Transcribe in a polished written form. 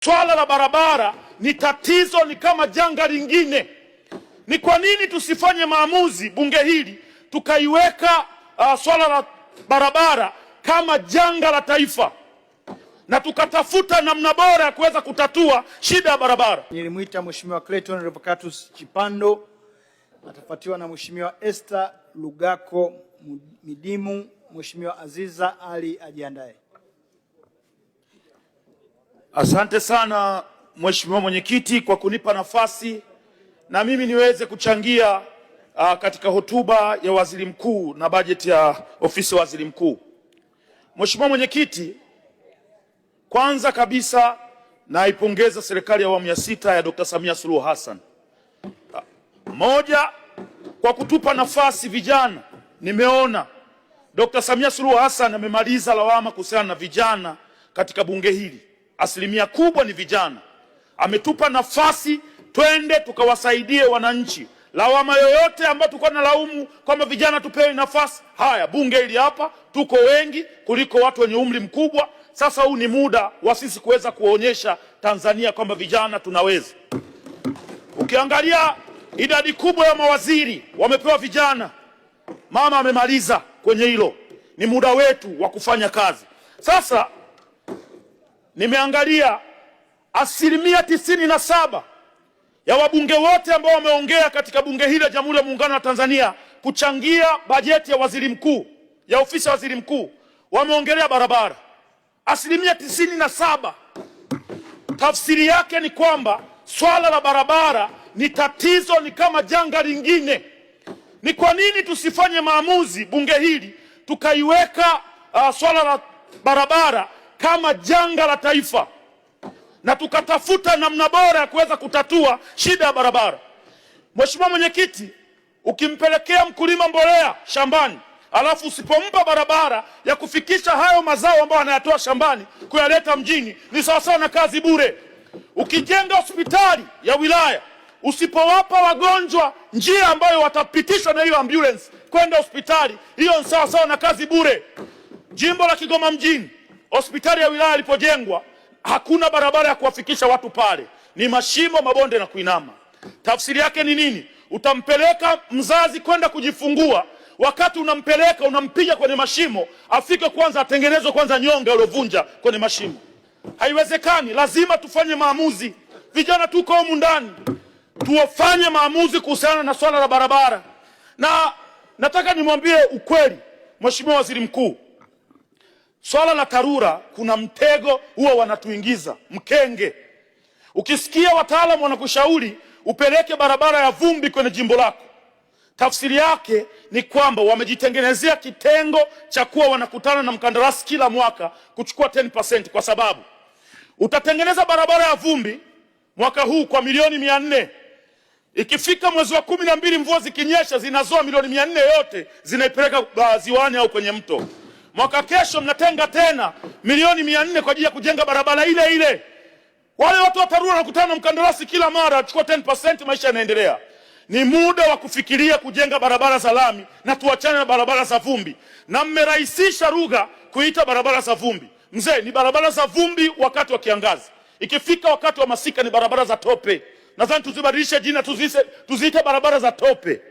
Swala la barabara ni tatizo, ni kama janga lingine. Ni kwa nini tusifanye maamuzi bunge hili tukaiweka swala la barabara kama janga la taifa na tukatafuta namna bora ya kuweza kutatua shida ya barabara. Nilimwita Mheshimiwa Clayton Revocatus Chipando, atafuatiwa na Mheshimiwa Esther Lugako Midimu. Mheshimiwa Aziza Ali ajiandae. Asante sana Mheshimiwa Mwenyekiti kwa kunipa nafasi na mimi niweze kuchangia katika hotuba ya Waziri Mkuu na bajeti ya ofisi ya Waziri Mkuu. Mheshimiwa Mwenyekiti, kwanza kabisa naipongeza serikali ya awamu ya 6 ya Dr. Samia Suluhu Hassan. Moja, kwa kutupa nafasi vijana. Nimeona Dr. Samia Suluhu Hassan amemaliza lawama kuhusiana na vijana katika bunge hili. Asilimia kubwa ni vijana. Ametupa nafasi twende tukawasaidie wananchi. Lawama yoyote ambayo tulikuwa tunalaumu kwamba vijana tupewe nafasi, haya bunge hili hapa tuko wengi kuliko watu wenye umri mkubwa. Sasa huu ni muda wa sisi kuweza kuonyesha Tanzania kwamba vijana tunaweza. Ukiangalia idadi kubwa ya mawaziri wamepewa vijana. Mama amemaliza kwenye hilo. Ni muda wetu wa kufanya kazi. Sasa nimeangalia asilimia 97 ya wabunge wote ambao wameongea katika bunge hili la Jamhuri ya Muungano wa Tanzania kuchangia bajeti ya Waziri Mkuu, ya ofisi ya Waziri Mkuu, wameongelea barabara. Asilimia 97. Tafsiri yake ni kwamba swala la barabara ni tatizo, ni kama janga lingine. Ni kwa nini tusifanye maamuzi bunge hili tukaiweka swala la barabara kama janga la taifa na tukatafuta namna bora ya kuweza kutatua shida ya barabara. Mheshimiwa Mwenyekiti, ukimpelekea mkulima mbolea shambani alafu usipompa barabara ya kufikisha hayo mazao ambayo anayatoa shambani kuyaleta mjini, ni sawasawa na kazi bure. Ukijenga hospitali ya wilaya usipowapa wagonjwa njia ambayo watapitishwa na hiyo ambulance kwenda hospitali, hiyo ni sawasawa na kazi bure. Jimbo la Kigoma mjini, hospitali ya wilaya ilipojengwa, hakuna barabara ya kuwafikisha watu pale, ni mashimo, mabonde na kuinama. Tafsiri yake ni nini? Utampeleka mzazi kwenda kujifungua, wakati unampeleka unampiga kwenye mashimo, afike kwanza atengenezwe kwanza nyonga iliyovunja kwenye mashimo. Haiwezekani, lazima tufanye maamuzi. Vijana tuko humu ndani, tuwafanye maamuzi kuhusiana na swala la barabara. Na nataka nimwambie ukweli Mheshimiwa Waziri Mkuu, swala la TARURA kuna mtego huo wanatuingiza, mkenge. Ukisikia wataalamu wanakushauri upeleke barabara ya vumbi kwenye jimbo lako, tafsiri yake ni kwamba wamejitengenezea kitengo cha kuwa wanakutana na mkandarasi kila mwaka kuchukua 10%, kwa sababu utatengeneza barabara ya vumbi mwaka huu kwa milioni 400. Ikifika mwezi wa 12 mvua zikinyesha zinazoa milioni 400 yote zinaipeleka ziwani au kwenye mto. Mwaka kesho mnatenga tena milioni 400 kwa ajili ya kujenga barabara ile ile. Wale watu wa TARURA wanakutana na mkandarasi kila mara achukua 10%, maisha yanaendelea. Ni muda wa kufikiria kujenga barabara za lami na tuachane na barabara za vumbi. Na mmerahisisha lugha kuita barabara za vumbi. Mzee, ni barabara za vumbi wakati wa kiangazi. Ikifika wakati wa masika ni barabara za tope. Nadhani tuzibadilishe jina, tuziite barabara za tope.